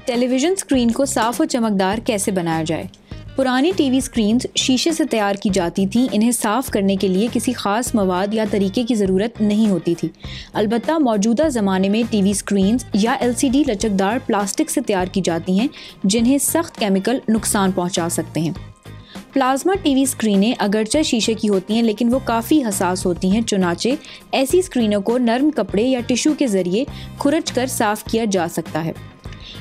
Television screen को साफ और चमकदार कैसे बनाया जाए। पुरानी टीवी स्क्रीन्स शीशे से तैयार की जाती थीं। इन्हें साफ करने के लिए किसी खास मवाद या तरीके की ज़रूरत नहीं होती थी। अलबत्ता मौजूदा ज़माने में टीवी स्क्रीन्स या LCD लचकदार प्लास्टिक से तैयार की जाती हैं, जिन्हें सख्त केमिकल नुकसान पहुंचा सकते हैं। प्लाज्मा टीवी स्क्रीनें अगरचे शीशे की होती हैं, लेकिन वो काफ़ी हसास होती हैं। चुनाचे ऐसी स्क्रीनों को नरम कपड़े या टिश्यू के ज़रिए खुरच कर साफ़ किया जा सकता है।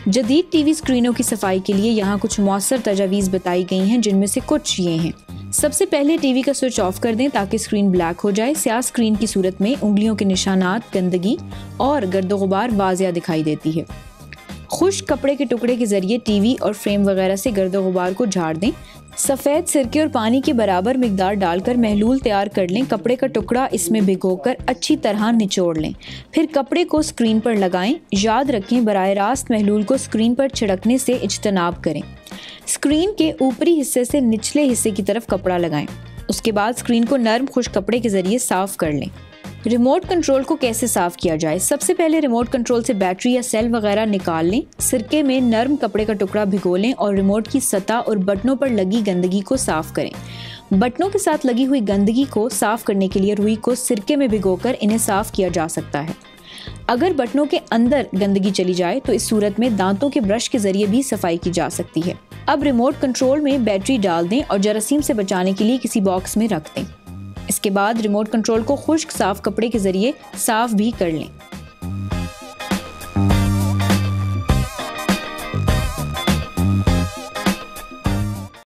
जदीद टीवी स्क्रीनों की सफाई के लिए यहाँ कुछ मौसर तजावीज़ बताई गई हैं, जिनमें से कुछ ये हैं। सबसे पहले टीवी का स्विच ऑफ कर दें ताकि स्क्रीन ब्लैक हो जाए। स्याह स्क्रीन की सूरत में उंगलियों के निशानात, गंदगी और गर्दो गुबार वाज़िया दिखाई देती है। खुश्क कपड़े के टुकड़े के जरिए टीवी और फ्रेम वगैरह से गर्दो गुबार को झाड़ दें। सफ़ेद सिरके और पानी की बराबर मिकदार डालकर महलूल तैयार कर लें। कपड़े का टुकड़ा इसमें भिगोकर अच्छी तरह निचोड़ लें। फिर कपड़े को स्क्रीन पर लगाएं। याद रखें, बराह रास्त महलूल को स्क्रीन पर छिड़कने से इज्तनाब करें। स्क्रीन के ऊपरी हिस्से से निचले हिस्से की तरफ कपड़ा लगाएं। उसके बाद स्क्रीन को नरम खुश्क कपड़े के जरिए साफ कर लें। रिमोट कंट्रोल को कैसे साफ किया जाए। सबसे पहले रिमोट कंट्रोल से बैटरी या सेल वगैरह निकाल लें। सिरके में नरम कपड़े का टुकड़ा भिगो लें और रिमोट की सतह और बटनों पर लगी गंदगी को साफ करें। बटनों के साथ लगी हुई गंदगी को साफ करने के लिए रुई को सिरके में भिगोकर इन्हें साफ किया जा सकता है। अगर बटनों के अंदर गंदगी चली जाए तो इस सूरत में दांतों के ब्रश के जरिए भी सफाई की जा सकती है। अब रिमोट कंट्रोल में बैटरी डाल दें और जरासीम से बचाने के लिए किसी बॉक्स में रख दें। इसके बाद रिमोट कंट्रोल को खुश्क साफ कपड़े के जरिए साफ भी कर लें।